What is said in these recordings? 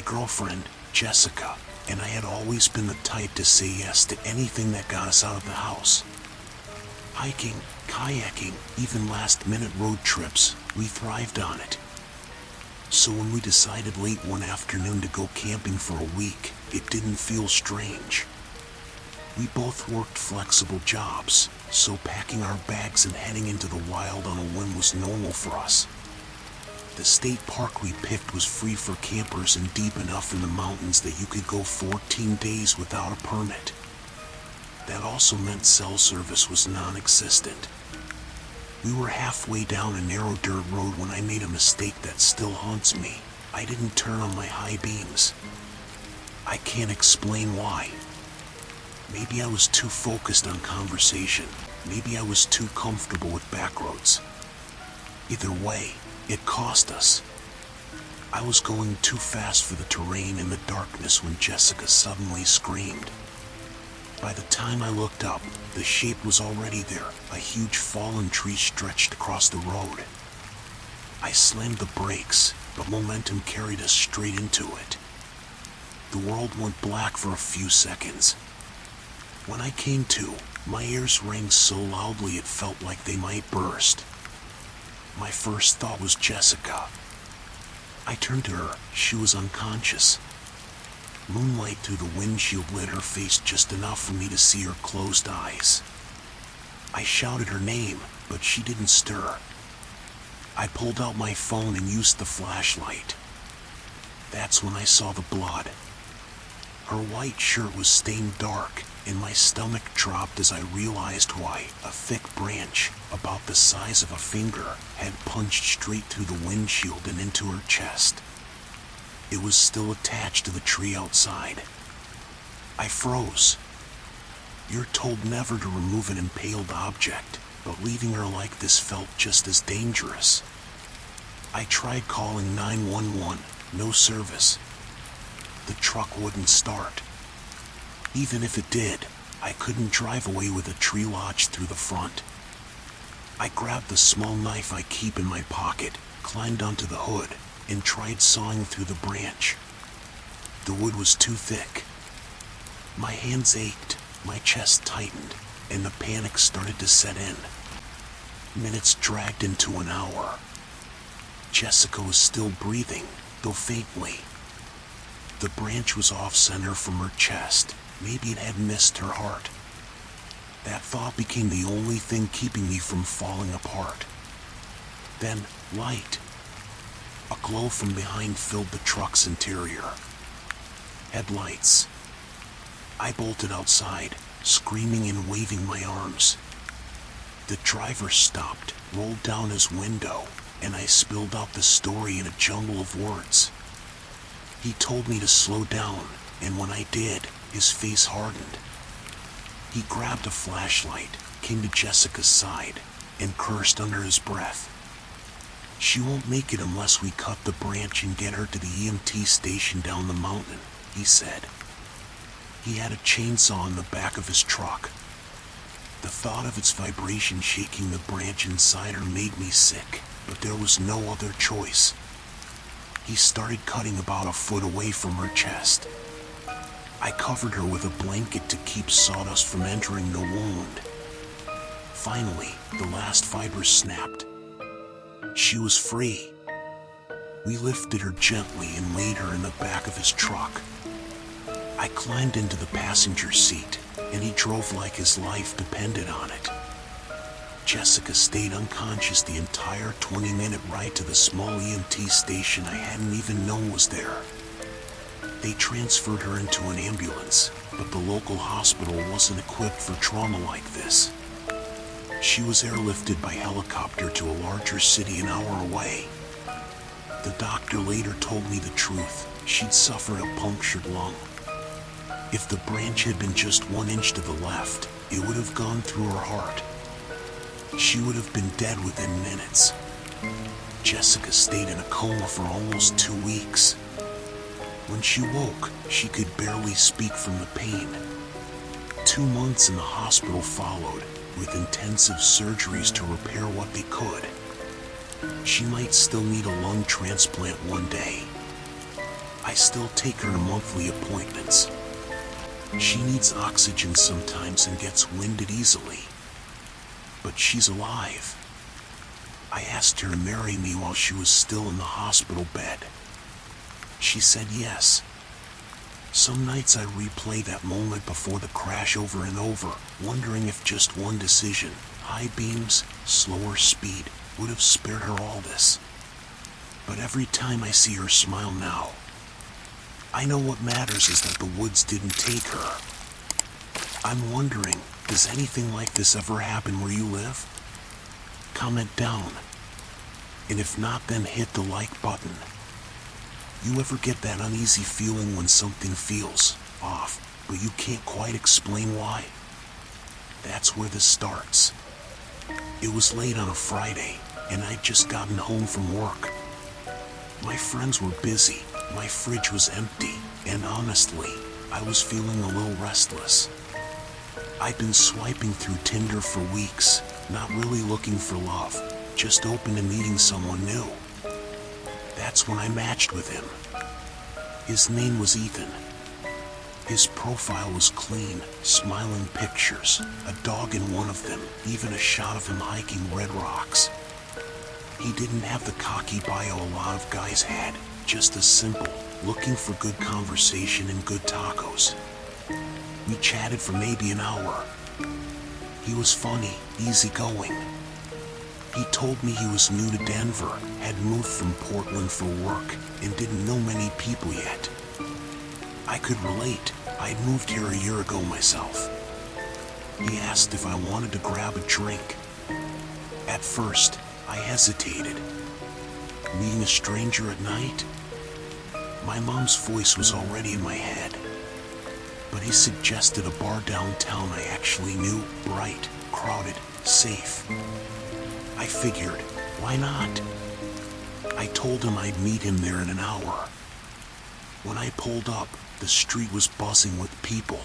girlfriend, Jessica, and I had always been the type to say yes to anything that got us out of the house. Hiking, kayaking, even last-minute road trips, we thrived on it. So when we decided late one afternoon to go camping for a week, it didn't feel strange. We both worked flexible jobs, so packing our bags and heading into the wild on a whim was normal for us. The state park we picked was free for campers and deep enough in the mountains that you could go 14 days without a permit. That also meant cell service was non-existent. We were halfway down a narrow dirt road when I made a mistake that still haunts me. I didn't turn on my high beams. I can't explain why. Maybe I was too focused on conversation. Maybe I was too comfortable with backroads. Either way, it cost us. I was going too fast for the terrain in the darkness when Jessica suddenly screamed. By the time I looked up, the shape was already there, a huge fallen tree stretched across the road. I slammed the brakes, but momentum carried us straight into it. The world went black for a few seconds. When I came to, my ears rang so loudly it felt like they might burst. My first thought was Jessica. I turned to her. She was unconscious. Moonlight through the windshield lit her face just enough for me to see her closed eyes. I shouted her name, but she didn't stir. I pulled out my phone and used the flashlight. That's when I saw the blood. Her white shirt was stained dark, and my stomach dropped as I realized why. A thick branch, about the size of a finger, had punched straight through the windshield and into her chest. It was still attached to the tree outside. I froze. You're told never to remove an impaled object, but leaving her like this felt just as dangerous. I tried calling 911, no service. The truck wouldn't start. Even if it did, I couldn't drive away with a tree lodged through the front. I grabbed the small knife I keep in my pocket, climbed onto the hood, and tried sawing through the branch. The wood was too thick. My hands ached, my chest tightened, and the panic started to set in. Minutes dragged into an hour. Jessica was still breathing, though faintly. The branch was off-center from her chest. Maybe it had missed her heart. That thought became the only thing keeping me from falling apart. Then, light. A glow from behind filled the truck's interior. Headlights. I bolted outside, screaming and waving my arms. The driver stopped, rolled down his window, and I spilled out the story in a jumble of words. He told me to slow down, and when I did, his face hardened. He grabbed a flashlight, came to Jessica's side, and cursed under his breath. She won't make it unless we cut the branch and get her to the EMT station down the mountain, he said. He had a chainsaw in the back of his truck. The thought of its vibration shaking the branch inside her made me sick, but there was no other choice. He started cutting about a foot away from her chest. I covered her with a blanket to keep sawdust from entering the wound. Finally, the last fiber snapped. She was free. We lifted her gently and laid her in the back of his truck. I climbed into the passenger seat, and he drove like his life depended on it. Jessica stayed unconscious the entire 20-minute ride to the small EMT station I hadn't even known was there. They transferred her into an ambulance, but the local hospital wasn't equipped for trauma like this. She was airlifted by helicopter to a larger city an hour away. The doctor later told me the truth. She'd suffered a punctured lung. If the branch had been just 1 inch to the left, it would have gone through her heart. She would have been dead within minutes. Jessica stayed in a coma for almost 2 weeks. When she woke, she could barely speak from the pain. 2 months in the hospital followed, with intensive surgeries to repair what they could. She might still need a lung transplant one day. I still take her to monthly appointments. She needs oxygen sometimes and gets winded easily. But she's alive. I asked her to marry me while she was still in the hospital bed. She said yes. Some nights I replay that moment before the crash over and over, wondering if just one decision, high beams, slower speed, would have spared her all this. But every time I see her smile now, I know what matters is that the woods didn't take her. I'm wondering, does anything like this ever happen where you live? Comment down. And if not, then hit the like button. You ever get that uneasy feeling when something feels off, but you can't quite explain why? That's where this starts. It was late on a Friday, and I'd just gotten home from work. My friends were busy, my fridge was empty, and honestly, I was feeling a little restless. I'd been swiping through Tinder for weeks, not really looking for love, just open to meeting someone new. That's when I matched with him. His name was Ethan. His profile was clean, smiling pictures, a dog in one of them, even a shot of him hiking red rocks. He didn't have the cocky bio a lot of guys had, just a simple, looking for good conversation and good tacos. We chatted for maybe an hour. He was funny, easygoing. He told me he was new to Denver, had moved from Portland for work, and didn't know many people yet. I could relate. I'd moved here a year ago myself. He asked if I wanted to grab a drink. At first, I hesitated. Meeting a stranger at night? My mom's voice was already in my head. But he suggested a bar downtown I actually knew, bright, crowded, safe. I figured, why not? I told him I'd meet him there in an hour. When I pulled up, the street was buzzing with people.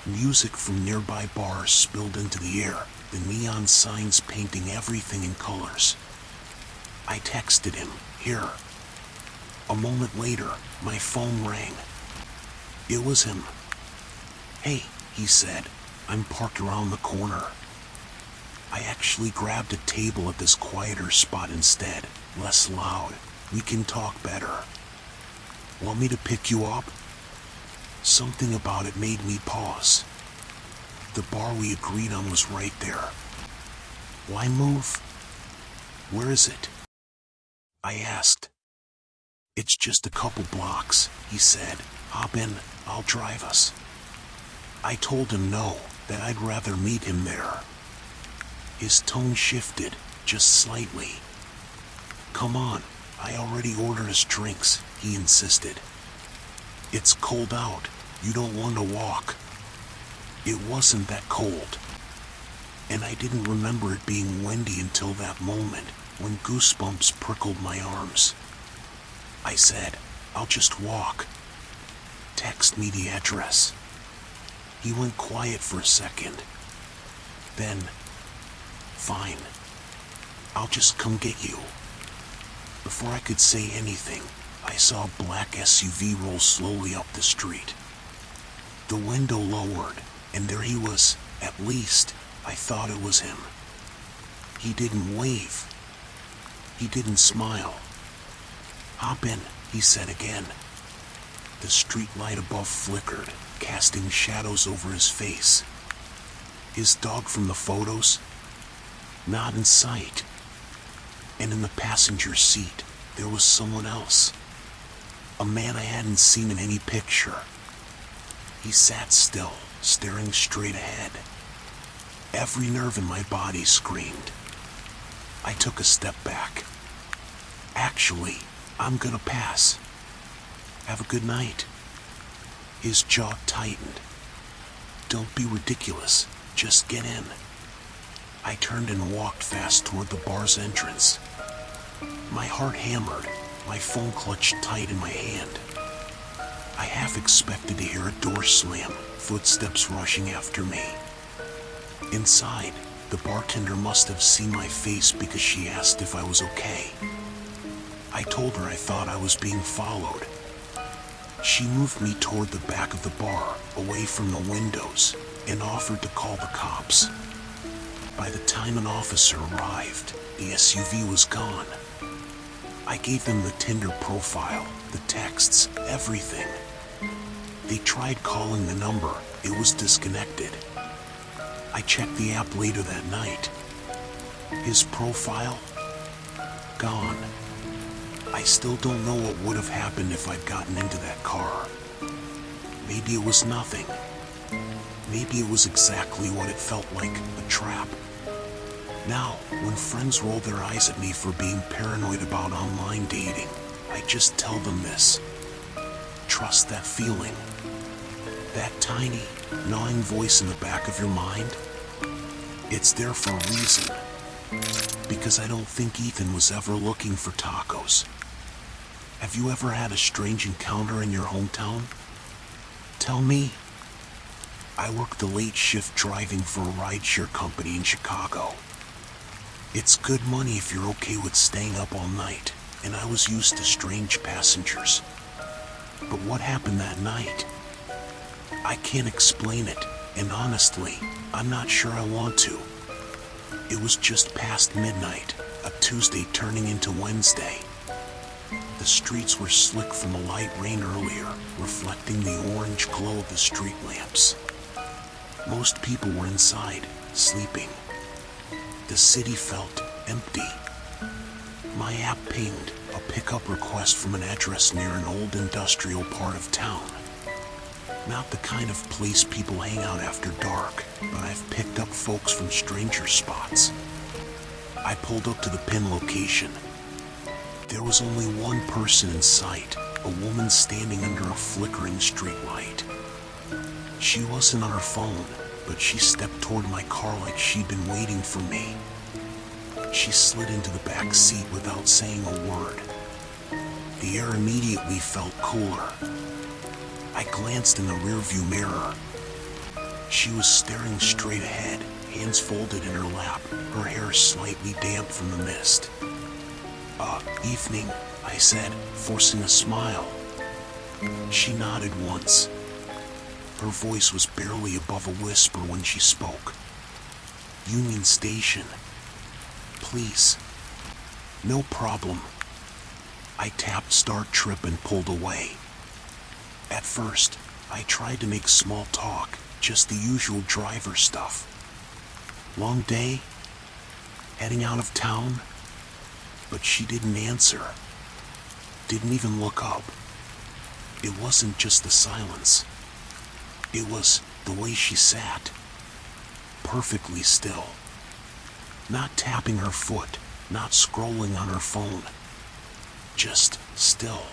Music from nearby bars spilled into the air, the neon signs painting everything in colors. I texted him, here. A moment later, my phone rang. It was him. Hey, he said, I'm parked around the corner. I actually grabbed a table at this quieter spot instead, less loud. We can talk better. Want me to pick you up? Something about it made me pause. The bar we agreed on was right there. Why move? Where is it? I asked. It's just a couple blocks, he said. Hop in, I'll drive us. I told him no, that I'd rather meet him there. His tone shifted, just slightly. Come on, I already ordered us drinks, he insisted. It's cold out, you don't want to walk. It wasn't that cold. And I didn't remember it being windy until that moment, when goosebumps prickled my arms. I said, I'll just walk. Text me the address. He went quiet for a second. Then, fine. I'll just come get you. Before I could say anything, I saw a black SUV roll slowly up the street. The window lowered, and there he was. At least, I thought it was him. He didn't wave. He didn't smile. Hop in, he said again. The street light above flickered, casting shadows over his face. His dog from the photos? Not in sight. And in the passenger seat, there was someone else. A man I hadn't seen in any picture. He sat still, staring straight ahead. Every nerve in my body screamed. I took a step back. Actually, I'm gonna pass. Have a good night. His jaw tightened. Don't be ridiculous, just get in. I turned and walked fast toward the bar's entrance. My heart hammered, my phone clutched tight in my hand. I half expected to hear a door slam, footsteps rushing after me. Inside, the bartender must have seen my face because she asked if I was okay. I told her I thought I was being followed, She moved me toward the back of the bar, away from the windows, and offered to call the cops. By the time an officer arrived, the SUV was gone. I gave them the Tinder profile, the texts, everything. They tried calling the number. It was disconnected. I checked the app later that night. His profile? Gone. I still don't know what would have happened if I'd gotten into that car. Maybe it was nothing. Maybe it was exactly what it felt like, a trap. Now, when friends roll their eyes at me for being paranoid about online dating, I just tell them this. Trust that feeling. That tiny, gnawing voice in the back of your mind. It's there for a reason. Because I don't think Ethan was ever looking for tacos. Have you ever had a strange encounter in your hometown? Tell me. I work the late shift driving for a rideshare company in Chicago. It's good money if you're okay with staying up all night, and I was used to strange passengers. But what happened that night? I can't explain it, and honestly, I'm not sure I want to. It was just past midnight, a Tuesday turning into Wednesday. The streets were slick from the light rain earlier, reflecting the orange glow of the street lamps. Most people were inside, sleeping. The city felt empty. My app pinged a pickup request from an address near an old industrial part of town. Not the kind of place people hang out after dark, but I've picked up folks from stranger spots. I pulled up to the pin location. There was only one person in sight, a woman standing under a flickering streetlight. She wasn't on her phone, but she stepped toward my car like she'd been waiting for me. She slid into the back seat without saying a word. The air immediately felt cooler. I glanced in the rearview mirror. She was staring straight ahead, hands folded in her lap, her hair slightly damp from the mist. Evening, I said, forcing a smile. She nodded once. Her voice was barely above a whisper when she spoke. Union Station. Please. No problem. I tapped Start Trip and pulled away. At first, I tried to make small talk, just the usual driver stuff. Long day? Heading out of town? But she didn't answer. Didn't even look up. It wasn't just the silence. It was the way she sat. Perfectly still. Not tapping her foot, not scrolling on her phone. Just still.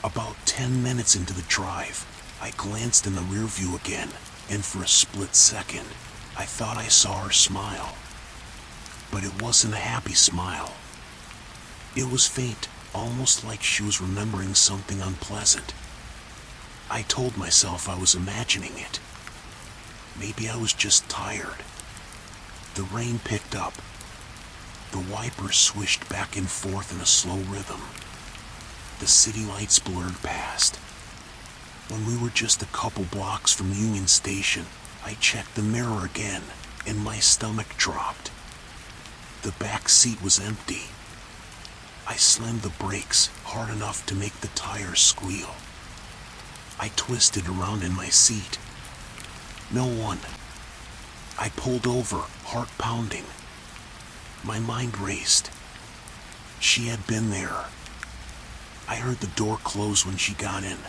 About 10 minutes into the drive, I glanced in the rear view again, and for a split second, I thought I saw her smile. But it wasn't a happy smile. It was faint, almost like she was remembering something unpleasant. I told myself I was imagining it. Maybe I was just tired. The rain picked up. The wipers swished back and forth in a slow rhythm. The city lights blurred past. When we were just a couple blocks from Union Station, I checked the mirror again, and my stomach dropped. The back seat was empty. I slammed the brakes hard enough to make the tires squeal. I twisted around in my seat. No one. I pulled over, heart pounding. My mind raced. She had been there. I heard the door close when she got in.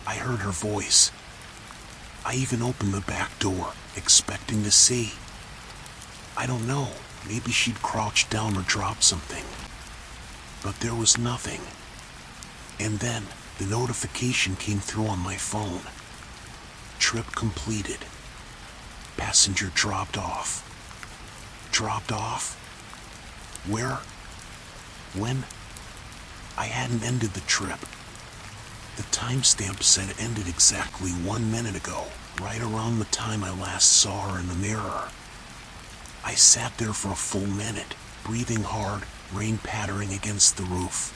I heard her voice. I even opened the back door, expecting to see. I don't know, maybe she'd crouched down or dropped something. But there was nothing. And then, the notification came through on my phone. Trip completed. Passenger dropped off. Dropped off? Where? When? I hadn't ended the trip. The timestamp said it ended exactly 1 minute ago, right around the time I last saw her in the mirror. I sat there for a full minute, breathing hard, rain pattering against the roof.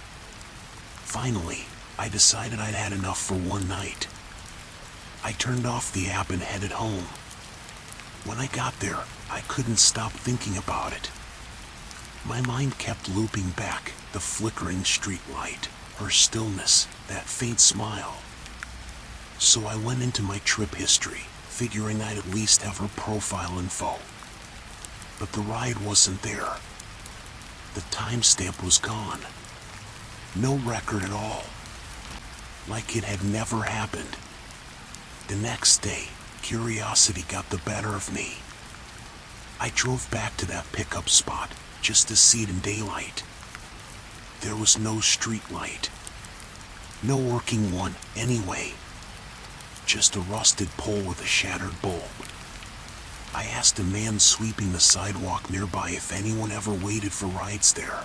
Finally, I decided I'd had enough for one night. I turned off the app and headed home. When I got there, I couldn't stop thinking about it. My mind kept looping back, the flickering street light, her stillness, that faint smile. So I went into my trip history, figuring I'd at least have her profile info. But the ride wasn't there. The timestamp was gone. No record at all. Like it had never happened. The next day, curiosity got the better of me. I drove back to that pickup spot, just to see it in daylight. There was no street light. No working one, anyway. Just a rusted pole with a shattered bulb. I asked a man sweeping the sidewalk nearby if anyone ever waited for rides there.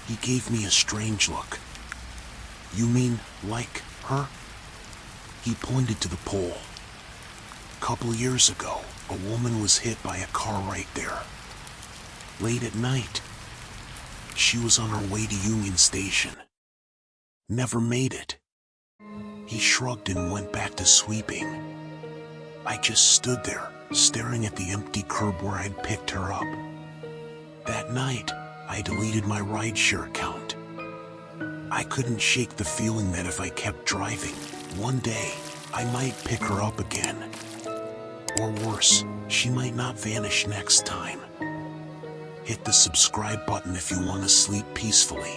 He gave me a strange look. "You mean, like, her?" He pointed to the pole. Couple years ago, a woman was hit by a car right there. Late at night. She was on her way to Union Station. Never made it. He shrugged and went back to sweeping. I just stood there, staring at the empty curb where I'd picked her up. That night, I deleted my rideshare account. I couldn't shake the feeling that if I kept driving, one day, I might pick her up again. Or worse, she might not vanish next time. Hit the subscribe button if you want to sleep peacefully.